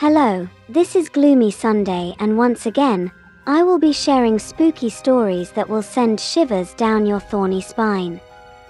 Hello, this is Gloomy Sunday, and once again, I will be sharing spooky stories that will send shivers down your thorny spine.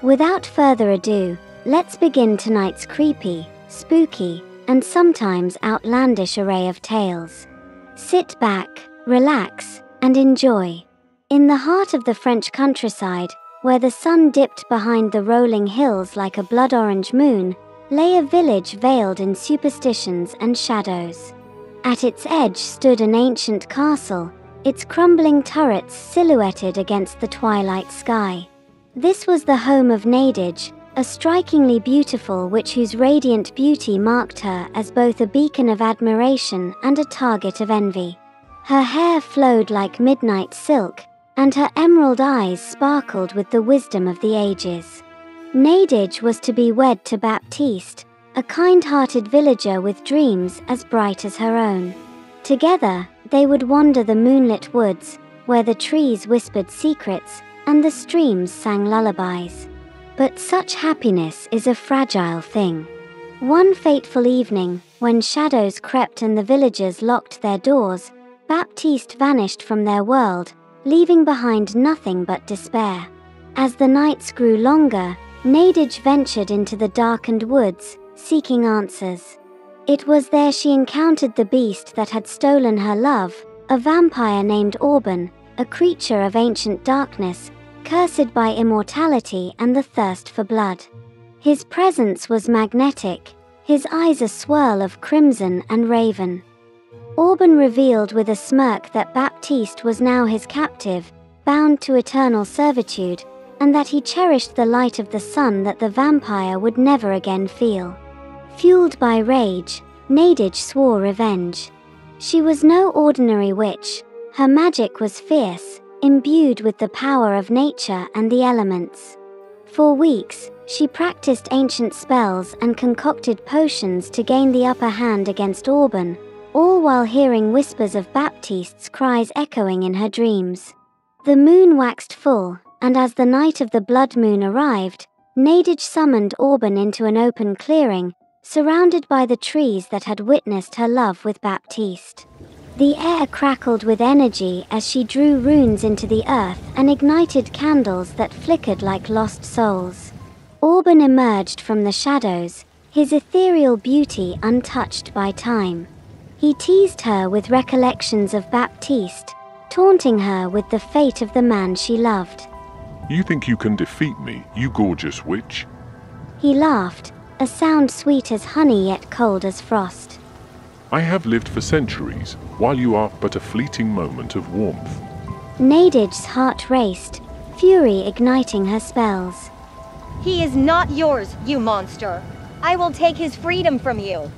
Without further ado, let's begin tonight's creepy, spooky, and sometimes outlandish array of tales. Sit back, relax, and enjoy. In the heart of the French countryside, where the sun dipped behind the rolling hills like a blood-orange moon, lay a village veiled in superstitions and shadows. At its edge stood an ancient castle, its crumbling turrets silhouetted against the twilight sky. This was the home of Nadege, a strikingly beautiful witch whose radiant beauty marked her as both a beacon of admiration and a target of envy. Her hair flowed like midnight silk, and her emerald eyes sparkled with the wisdom of the ages. Nadege was to be wed to Baptiste, a kind-hearted villager with dreams as bright as her own. Together, they would wander the moonlit woods, where the trees whispered secrets and the streams sang lullabies. But such happiness is a fragile thing. One fateful evening, when shadows crept and the villagers locked their doors, Baptiste vanished from their world, leaving behind nothing but despair. As the nights grew longer, Nadege ventured into the darkened woods, seeking answers. It was there she encountered the beast that had stolen her love, a vampire named Auburn, a creature of ancient darkness, cursed by immortality and the thirst for blood. His presence was magnetic, his eyes a swirl of crimson and raven. Auburn revealed with a smirk that Baptiste was now his captive, bound to eternal servitude, and that he cherished the light of the sun that the vampire would never again feel. Fueled by rage, Nadege swore revenge. She was no ordinary witch. Her magic was fierce, imbued with the power of nature and the elements. For weeks, she practiced ancient spells and concocted potions to gain the upper hand against Auburn, all while hearing whispers of Baptiste's cries echoing in her dreams. The moon waxed full, and as the night of the blood moon arrived, Nadege summoned Auburn into an open clearing, surrounded by the trees that had witnessed her love with Baptiste. The air crackled with energy as she drew runes into the earth and ignited candles that flickered like lost souls. Auburn emerged from the shadows, his ethereal beauty untouched by time. He teased her with recollections of Baptiste, taunting her with the fate of the man she loved. You think you can defeat me, you gorgeous witch? He laughed, a sound sweet as honey yet cold as frost. I have lived for centuries, while you are but a fleeting moment of warmth. Nadege's heart raced, fury igniting her spells. He is not yours, you monster. I will take his freedom from you.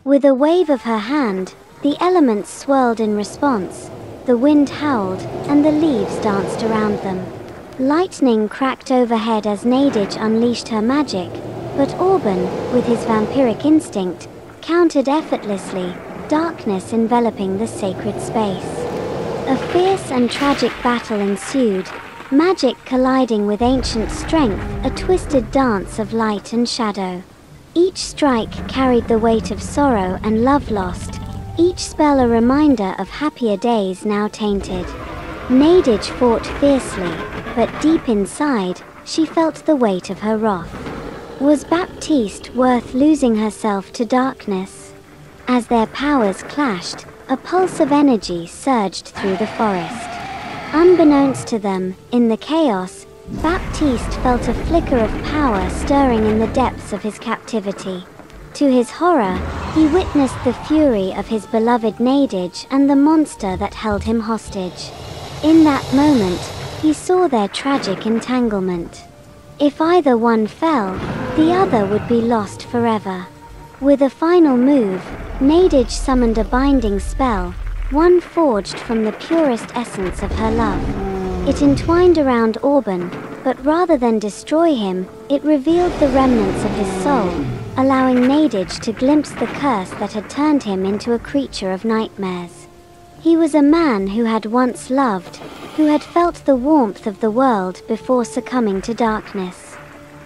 With a wave of her hand, the elements swirled in response. The wind howled, and the leaves danced around them. Lightning cracked overhead as Nadege unleashed her magic, but Auburn, with his vampiric instinct, countered effortlessly, darkness enveloping the sacred space. A fierce and tragic battle ensued, magic colliding with ancient strength, a twisted dance of light and shadow. Each strike carried the weight of sorrow and love lost, each spell a reminder of happier days now tainted. Nadege fought fiercely, but deep inside, she felt the weight of her wrath. Was Baptiste worth losing herself to darkness? As their powers clashed, a pulse of energy surged through the forest. Unbeknownst to them, in the chaos, Baptiste felt a flicker of power stirring in the depths of his captivity. To his horror, he witnessed the fury of his beloved Nadege and the monster that held him hostage. In that moment, he saw their tragic entanglement. If either one fell, the other would be lost forever. With a final move, Nadege summoned a binding spell, one forged from the purest essence of her love. It entwined around Auburn, but rather than destroy him, it revealed the remnants of his soul, allowing Nadege to glimpse the curse that had turned him into a creature of nightmares. He was a man who had once loved, who had felt the warmth of the world before succumbing to darkness.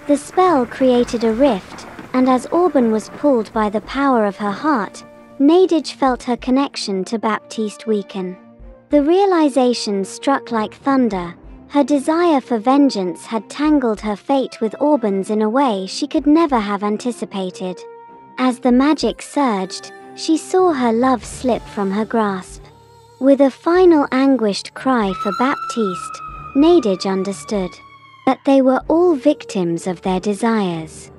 The spell created a rift, and as Auburn was pulled by the power of her heart, Nadege felt her connection to Baptiste weaken. The realization struck like thunder. Her desire for vengeance had tangled her fate with Auburn's in a way she could never have anticipated. As the magic surged, she saw her love slip from her grasp. With a final anguished cry for Baptiste, Nadege understood that they were all victims of their desires.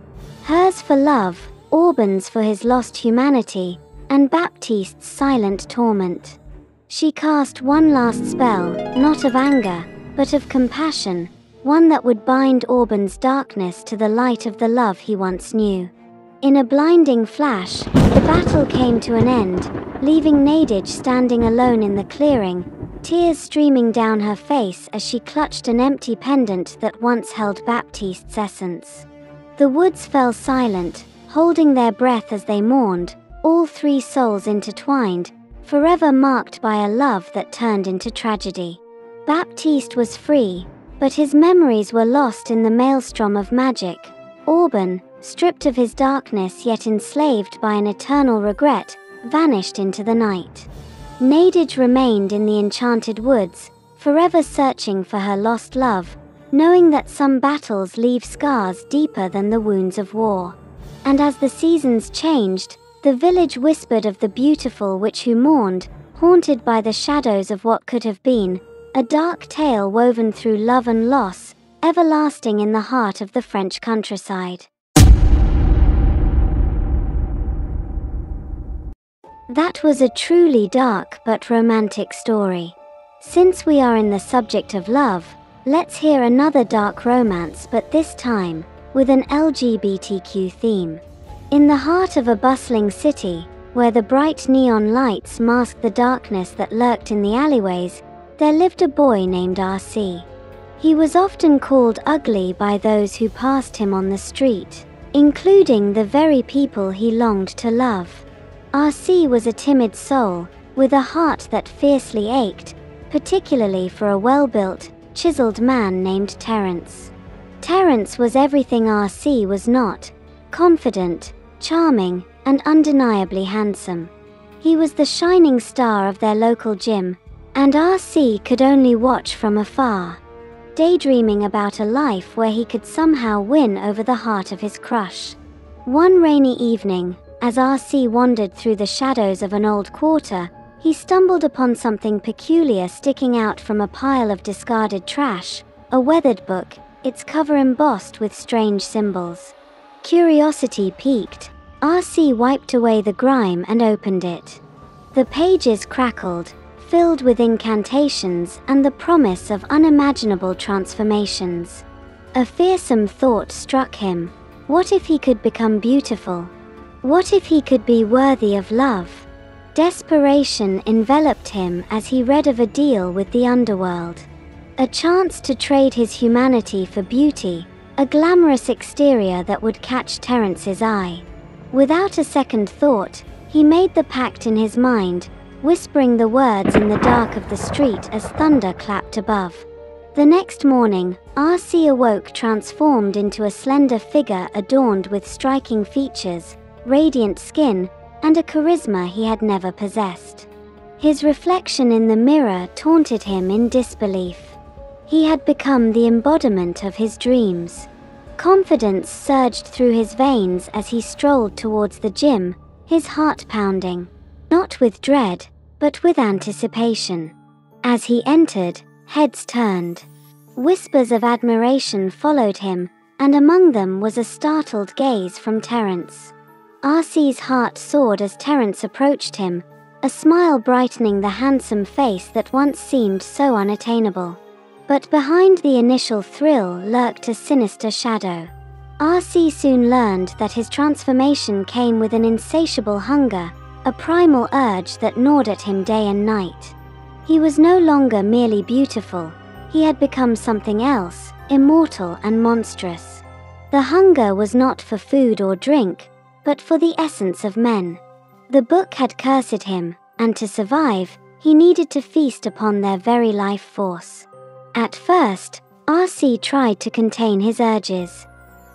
Hers for love, Auburn's for his lost humanity, and Baptiste's silent torment. She cast one last spell, not of anger, but of compassion, one that would bind Auburn's darkness to the light of the love he once knew. In a blinding flash, the battle came to an end, leaving Nadege standing alone in the clearing, tears streaming down her face as she clutched an empty pendant that once held Baptiste's essence. The woods fell silent, holding their breath as they mourned, all three souls intertwined, forever marked by a love that turned into tragedy. Baptiste was free, but his memories were lost in the maelstrom of magic. Auburn, stripped of his darkness yet enslaved by an eternal regret, vanished into the night. Nadege remained in the enchanted woods, forever searching for her lost love, knowing that some battles leave scars deeper than the wounds of war. And as the seasons changed, the village whispered of the beautiful witch who mourned, haunted by the shadows of what could have been, a dark tale woven through love and loss, everlasting in the heart of the French countryside. That was a truly dark but romantic story. Since we are in the subject of love, let's hear another dark romance, but this time with an LGBTQ theme. In the heart of a bustling city, where the bright neon lights masked the darkness that lurked in the alleyways, there lived a boy named RC. He was often called ugly by those who passed him on the street, including the very people he longed to love. RC was a timid soul, with a heart that fiercely ached, particularly for a well-built, chiseled man named Terence. Terence was everything RC was not: confident, charming, and undeniably handsome. He was the shining star of their local gym, and RC could only watch from afar, daydreaming about a life where he could somehow win over the heart of his crush. One rainy evening, as RC wandered through the shadows of an old quarter, he stumbled upon something peculiar sticking out from a pile of discarded trash, a weathered book, its cover embossed with strange symbols. Curiosity piqued, RC wiped away the grime and opened it. The pages crackled, filled with incantations and the promise of unimaginable transformations. A fearsome thought struck him. What if he could become beautiful? What if he could be worthy of love? Desperation enveloped him as he read of a deal with the underworld. A chance to trade his humanity for beauty, a glamorous exterior that would catch Terence's eye. Without a second thought, he made the pact in his mind, whispering the words in the dark of the street as thunder clapped above. The next morning, RC awoke transformed into a slender figure adorned with striking features, radiant skin, and a charisma he had never possessed. His reflection in the mirror taunted him in disbelief. He had become the embodiment of his dreams. Confidence surged through his veins as he strolled towards the gym, his heart pounding, not with dread, but with anticipation. As he entered, heads turned. Whispers of admiration followed him, and among them was a startled gaze from Terence. RC's heart soared as Terence approached him, a smile brightening the handsome face that once seemed so unattainable. But behind the initial thrill lurked a sinister shadow. RC soon learned that his transformation came with an insatiable hunger, a primal urge that gnawed at him day and night. He was no longer merely beautiful, he had become something else, immortal and monstrous. The hunger was not for food or drink, but for the essence of men. The book had cursed him, and to survive, he needed to feast upon their very life force. At first, RC tried to contain his urges.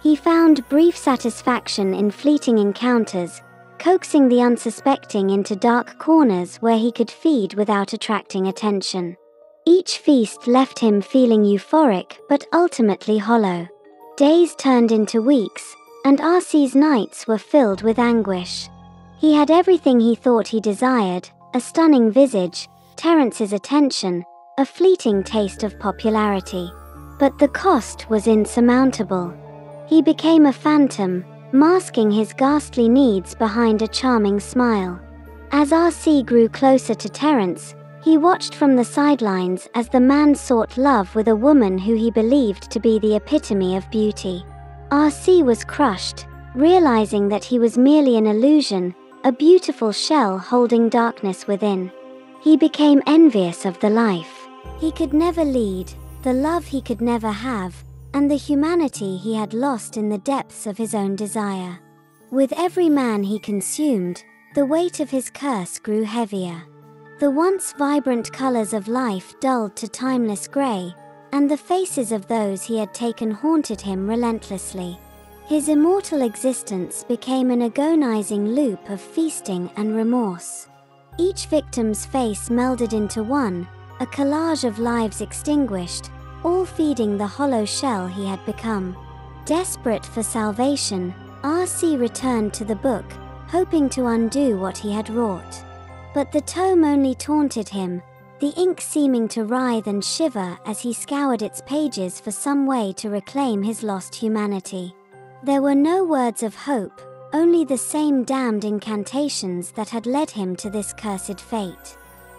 He found brief satisfaction in fleeting encounters, coaxing the unsuspecting into dark corners where he could feed without attracting attention. Each feast left him feeling euphoric but ultimately hollow. Days turned into weeks, and RC's nights were filled with anguish. He had everything he thought he desired: a stunning visage, Terence's attention, a fleeting taste of popularity. But the cost was insurmountable. He became a phantom, masking his ghastly needs behind a charming smile. As RC grew closer to Terence, he watched from the sidelines as the man sought love with a woman who he believed to be the epitome of beauty. RC was crushed, realizing that he was merely an illusion, a beautiful shell holding darkness within. He became envious of the life he could never lead, the love he could never have, and the humanity he had lost in the depths of his own desire. With every man he consumed, the weight of his curse grew heavier. The once vibrant colors of life dulled to timeless gray, and the faces of those he had taken haunted him relentlessly. His immortal existence became an agonizing loop of feasting and remorse. Each victim's face melded into one, a collage of lives extinguished, all feeding the hollow shell he had become. Desperate for salvation, RC returned to the book, hoping to undo what he had wrought. But the tome only taunted him, the ink seeming to writhe and shiver as he scoured its pages for some way to reclaim his lost humanity. There were no words of hope, only the same damned incantations that had led him to this cursed fate.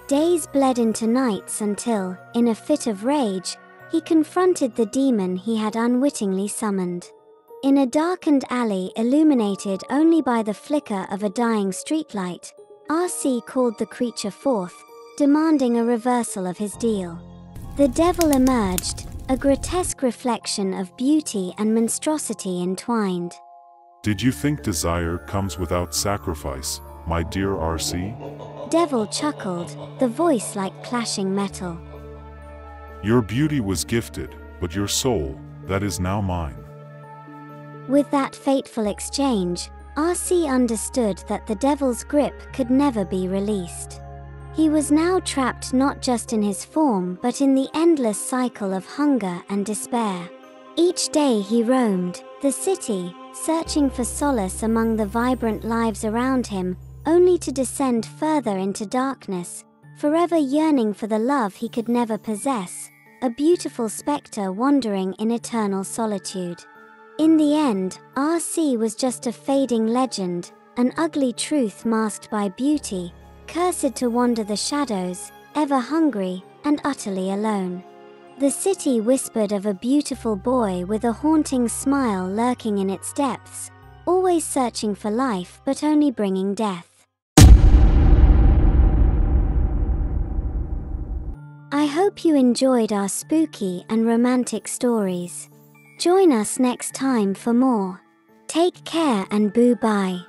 Days bled into nights until, in a fit of rage, he confronted the demon he had unwittingly summoned. In a darkened alley illuminated only by the flicker of a dying streetlight, RC called the creature forth, demanding a reversal of his deal. The devil emerged, a grotesque reflection of beauty and monstrosity entwined. Did you think desire comes without sacrifice, my dear RC? Devil chuckled, the voice like clashing metal. Your beauty was gifted, but your soul, that is now mine. With that fateful exchange, RC understood that the devil's grip could never be released. He was now trapped not just in his form but in the endless cycle of hunger and despair. Each day he roamed the city, searching for solace among the vibrant lives around him, only to descend further into darkness, forever yearning for the love he could never possess, a beautiful specter wandering in eternal solitude. In the end, RC was just a fading legend, an ugly truth masked by beauty, cursed to wander the shadows, ever hungry and utterly alone. The city whispered of a beautiful boy with a haunting smile lurking in its depths, always searching for life but only bringing death. I hope you enjoyed our spooky and romantic stories. Join us next time for more. Take care and boo-bye.